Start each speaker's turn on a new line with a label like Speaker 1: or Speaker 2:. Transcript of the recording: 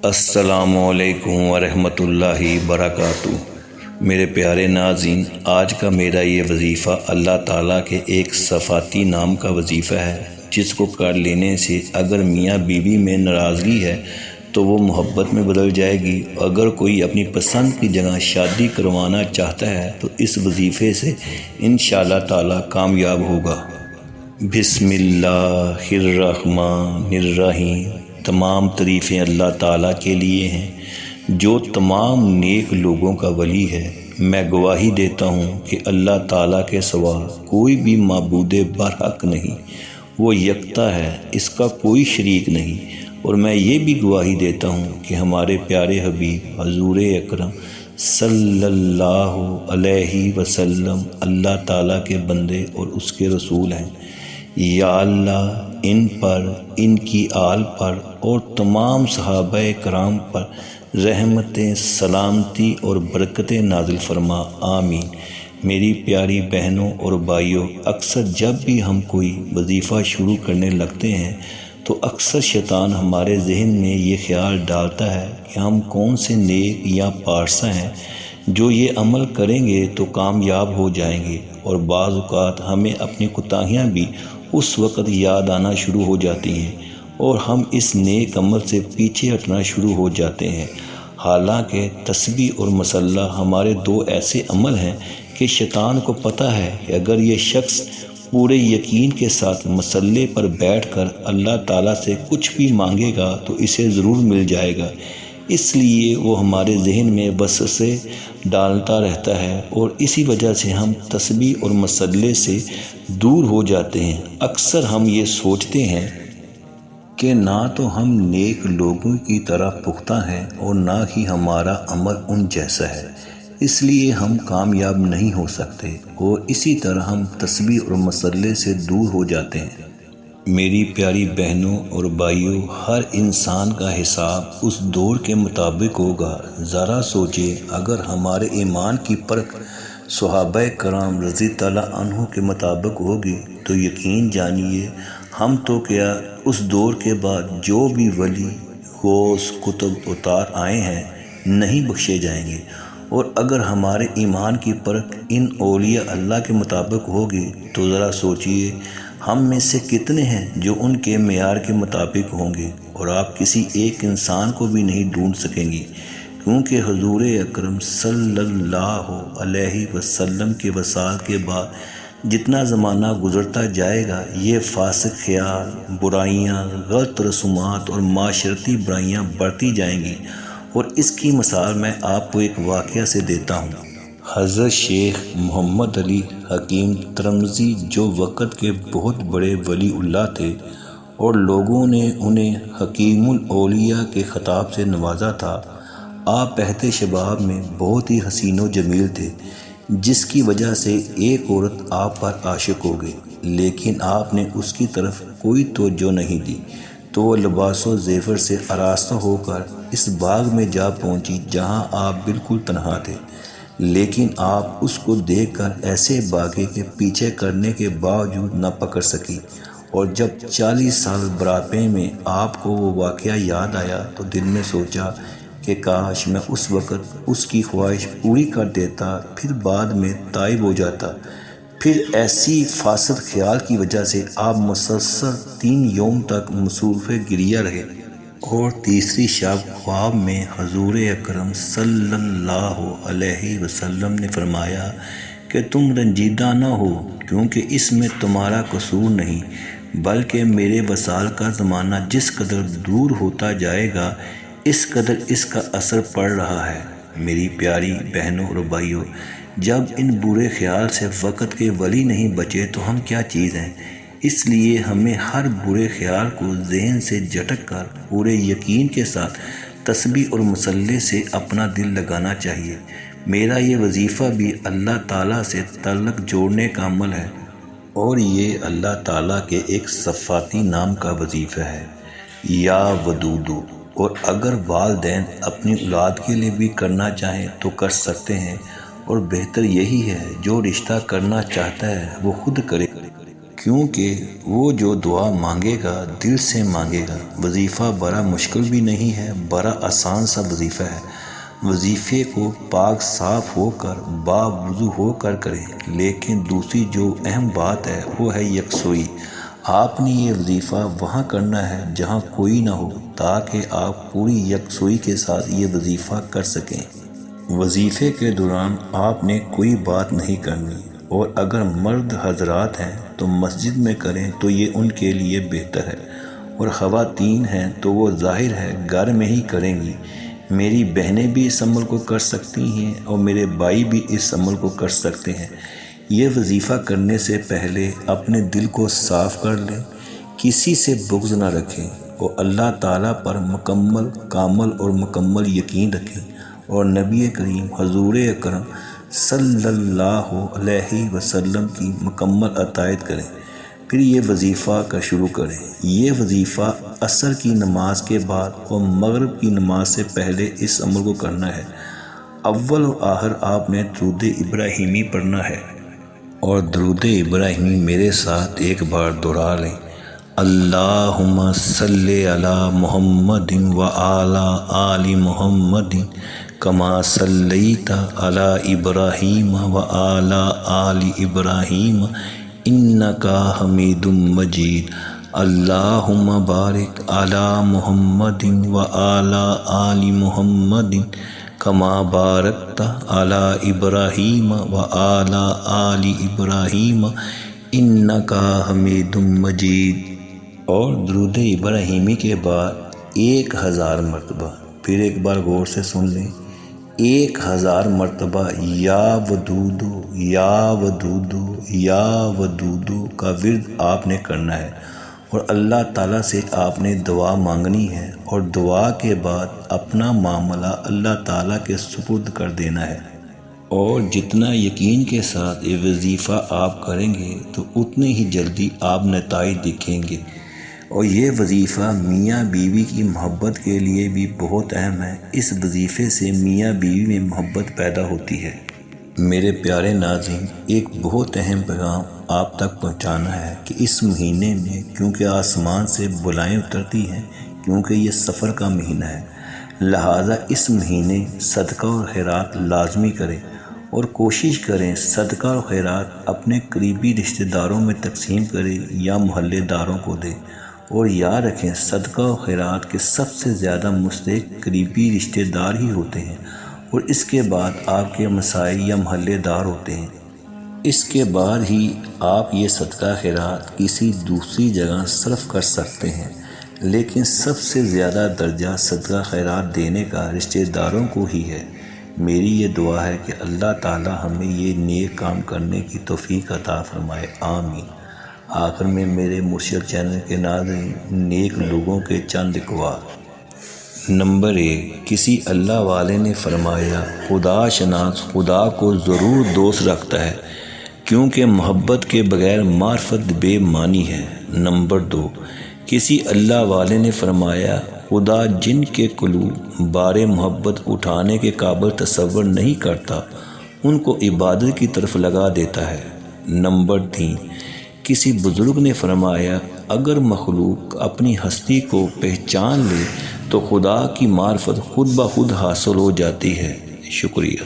Speaker 1: السلام علیکم ورحمۃ اللہ وبرکاتہ۔ میرے پیارے ناظرین، آج کا میرا یہ وظیفہ اللہ تعالیٰ کے ایک صفاتی نام کا وظیفہ ہے، جس کو کر لینے سے اگر میاں بیوی میں ناراضگی ہے تو وہ محبت میں بدل جائے گی۔ اگر کوئی اپنی پسند کی جگہ شادی کروانا چاہتا ہے تو اس وظیفے سے انشاءاللہ تعالیٰ کامیاب ہوگا۔ بسم اللہ الرحمن الرحیم۔ تمام تعریفیں اللہ تعالیٰ کے لیے ہیں جو تمام نیک لوگوں کا ولی ہے۔ میں گواہی دیتا ہوں کہ اللہ تعالیٰ کے سوا کوئی بھی معبود برحق نہیں، وہ یکتا ہے، اس کا کوئی شریک نہیں۔ اور میں یہ بھی گواہی دیتا ہوں کہ ہمارے پیارے حبیب حضور اکرم صلی اللہ علیہ وسلم اللہ تعالیٰ کے بندے اور اس کے رسول ہیں۔ یا اللہ ان پر، ان کی آل پر اور تمام صحابہ کرام پر رحمتیں، سلامتی اور برکتیں نازل فرما، آمین۔ میری پیاری بہنوں اور بھائیوں، اکثر جب بھی ہم کوئی وظیفہ شروع کرنے لگتے ہیں تو اکثر شیطان ہمارے ذہن میں یہ خیال ڈالتا ہے کہ ہم کون سے نیک یا پارسا ہیں جو یہ عمل کریں گے تو کامیاب ہو جائیں گے، اور بعض اوقات ہمیں اپنی کوتاہیاں بھی اس وقت یاد آنا شروع ہو جاتی ہیں اور ہم اس نیک عمل سے پیچھے ہٹنا شروع ہو جاتے ہیں۔ حالانکہ تسبیح اور مصلی ہمارے دو ایسے عمل ہیں کہ شیطان کو پتہ ہے کہ اگر یہ شخص پورے یقین کے ساتھ مصلی پر بیٹھ کر اللہ تعالیٰ سے کچھ بھی مانگے گا تو اسے ضرور مل جائے گا، اس لیے وہ ہمارے ذہن میں وسوسے ڈالتا رہتا ہے اور اسی وجہ سے ہم تسبیح اور مصلی سے دور ہو جاتے ہیں۔ اکثر ہم یہ سوچتے ہیں کہ نہ تو ہم نیک لوگوں کی طرح پختہ ہیں اور نہ ہی ہمارا عمل ان جیسا ہے، اس لیے ہم کامیاب نہیں ہو سکتے، اور اسی طرح ہم تسبیح اور مصلی سے دور ہو جاتے ہیں۔ میری پیاری بہنوں اور بھائیوں، ہر انسان کا حساب اس دور کے مطابق ہوگا۔ ذرا سوچیں، اگر ہمارے ایمان کی پرکھ صحابہ کرام رضی اللہ عنہ کے مطابق ہوگی تو یقین جانیے ہم تو کیا، اس دور کے بعد جو بھی ولی، غوث، قطب اتار آئے ہیں نہیں بخشے جائیں گے۔ اور اگر ہمارے ایمان کی پرکھ ان اولیاء اللہ کے مطابق ہوگی تو ذرا سوچئے ہم میں سے کتنے ہیں جو ان کے معیار کے مطابق ہوں گے، اور آپ کسی ایک انسان کو بھی نہیں ڈھونڈ سکیں گے، کیونکہ حضور اکرم صلی اللہ علیہ وسلم کے وصال کے بعد جتنا زمانہ گزرتا جائے گا یہ فاسق خیال، برائیاں، غلط رسومات اور معاشرتی برائیاں بڑھتی جائیں گی۔ اور اس کی مثال میں آپ کو ایک واقعہ سے دیتا ہوں۔ حضرت شیخ محمد علی حکیم ترمذی جو وقت کے بہت بڑے ولی اللہ تھے اور لوگوں نے انہیں حکیم الاولیاء کے خطاب سے نوازا تھا، آپ بہتے شباب میں بہت ہی حسین و جمیل تھے، جس کی وجہ سے ایک عورت آپ پر عاشق ہو گئی، لیکن آپ نے اس کی طرف کوئی توجہ نہیں دی تو وہ لباس و زیور سے آراستہ ہو کر اس باغ میں جا پہنچی جہاں آپ بالکل تنہا تھے، لیکن آپ اس کو دیکھ کر ایسے بھاگے کہ پیچھے کرنے کے باوجود نہ پکڑ سکی، اور جب 40 سال بڑھاپے میں آپ کو وہ واقعہ یاد آیا تو دل میں سوچا کہ کاش میں اس وقت اس کی خواہش پوری کر دیتا، پھر بعد میں تائب ہو جاتا۔ پھر ایسی فاسد خیال کی وجہ سے آپ مسلسل 3 یوم تک مصروف گریہ رہے، اور تیسری شب خواب میں حضور اکرم صلی اللہ علیہ وسلم نے فرمایا کہ تم رنجیدہ نہ ہو، کیونکہ اس میں تمہارا قصور نہیں، بلکہ میرے وصال کا زمانہ جس قدر دور ہوتا جائے گا اس قدر اس کا اثر پڑ رہا ہے۔ میری پیاری بہنوں اور بھائیوں، جب ان برے خیال سے وقت کے ولی نہیں بچے تو ہم کیا چیز ہیں؟ اس لیے ہمیں ہر برے خیال کو ذہن سے جھٹک کر پورے یقین کے ساتھ تسبیح اور مصلی سے اپنا دل لگانا چاہیے۔ میرا یہ وظیفہ بھی اللہ تعالیٰ سے تعلق جوڑنے کا عمل ہے، اور یہ اللہ تعالیٰ کے ایک صفاتی نام کا وظیفہ ہے، یا ودودو۔ اور اگر والدین اپنی اولاد کے لیے بھی کرنا چاہیں تو کر سکتے ہیں، اور بہتر یہی ہے جو رشتہ کرنا چاہتا ہے وہ خود کرے، کیونکہ وہ جو دعا مانگے گا دل سے مانگے گا۔ وظیفہ بڑا مشکل بھی نہیں ہے، بڑا آسان سا وظیفہ ہے۔ وظیفے کو پاک صاف ہو کر باوضو ہو کر کریں، لیکن دوسری جو اہم بات ہے وہ ہے یکسوئی۔ آپ نے یہ وظیفہ وہاں کرنا ہے جہاں کوئی نہ ہو، تاکہ آپ پوری یکسوئی کے ساتھ یہ وظیفہ کر سکیں۔ وظیفے کے دوران آپ نے کوئی بات نہیں کرنی، اور اگر مرد حضرات ہیں تو مسجد میں کریں تو یہ ان کے لیے بہتر ہے، اور خواتین ہیں تو وہ ظاہر ہے گھر میں ہی کریں گی۔ میری بہنیں بھی اس عمل کو کر سکتی ہیں اور میرے بھائی بھی اس عمل کو کر سکتے ہیں۔ یہ وظیفہ کرنے سے پہلے اپنے دل کو صاف کر لیں، کسی سے بغض نہ رکھیں اور اللہ تعالیٰ پر کامل اور مکمل یقین رکھیں، اور نبی کریم حضور اکرم صلی اللہ علیہ وسلم کی مکمل اطاعت کریں۔ پھر یہ وظیفہ کا شروع کریں۔ یہ وظیفہ عصر کی نماز کے بعد اور مغرب کی نماز سے پہلے اس عمل کو کرنا ہے۔ اول اور آخر آپ نے درود ابراہیمی پڑھنا ہے، اور درود ابراہیمی میرے ساتھ ایک بار دہرا لیں۔ اللہم صلی علی محمد وعلی آل محمد کما صلیت علی ابراہیم وعلی آل ابراہیم انک حمید مجید۔ اللہم بارک علی محمد وعلی آل محمد کما بارکت علی ابراہیم وعلی آل ابراہیم انک حمید مجید۔ اور درود ابراہیمی کے بعد 1000 مرتبہ، پھر ایک بار غور سے سن لیں، 1000 مرتبہ یا ودودو یا ودودو یا ودودو کا ورد آپ نے کرنا ہے، اور اللہ تعالیٰ سے آپ نے دعا مانگنی ہے، اور دعا کے بعد اپنا معاملہ اللہ تعالیٰ کے سپرد کر دینا ہے۔ اور جتنا یقین کے ساتھ یہ وظیفہ آپ کریں گے تو اتنے ہی جلدی آپ نتائج دکھیں گے۔ اور یہ وظیفہ میاں بیوی کی محبت کے لیے بھی بہت اہم ہے۔ اس وظیفے سے میاں بیوی میں محبت پیدا ہوتی ہے۔ میرے پیارے ناظرین، ایک بہت اہم پیغام آپ تک پہنچانا ہے کہ اس مہینے میں کیونکہ آسمان سے بلائیں اترتی ہیں، کیونکہ یہ سفر کا مہینہ ہے، لہٰذا اس مہینے صدقہ اور خیرات لازمی کریں، اور کوشش کریں صدقہ اور خیرات اپنے قریبی رشتہ داروں میں تقسیم کریں یا محلے داروں کو دیں، اور یاد رکھیں صدقہ و خیرات کے سب سے زیادہ مستحق قریبی رشتہ دار ہی ہوتے ہیں، اور اس کے بعد آپ کے مسائل یا محلے دار ہوتے ہیں۔ اس کے بعد ہی آپ یہ صدقہ خیرات کسی دوسری جگہ صرف کر سکتے ہیں، لیکن سب سے زیادہ درجہ صدقہ خیرات دینے کا رشتہ داروں کو ہی ہے۔ میری یہ دعا ہے کہ اللہ تعالی ہمیں یہ نیک کام کرنے کی توفیق عطا فرمائے، آمین۔ آخر میں میرے مرشد چینل کے ناظرین، نیک لوگوں کے چند اقوال۔ نمبر 1، کسی اللہ والے نے فرمایا، خدا شناس خدا کو ضرور دوست رکھتا ہے، کیونکہ محبت کے بغیر معرفت بے معنی ہے۔ نمبر 2، کسی اللہ والے نے فرمایا، خدا جن کے قلوب بار محبت اٹھانے کے قابل تصور نہیں کرتا، ان کو عبادت کی طرف لگا دیتا ہے۔ نمبر 3، کسی بزرگ نے فرمایا، اگر مخلوق اپنی ہستی کو پہچان لے تو خدا کی معرفت خود بخود حاصل ہو جاتی ہے۔ شکریہ۔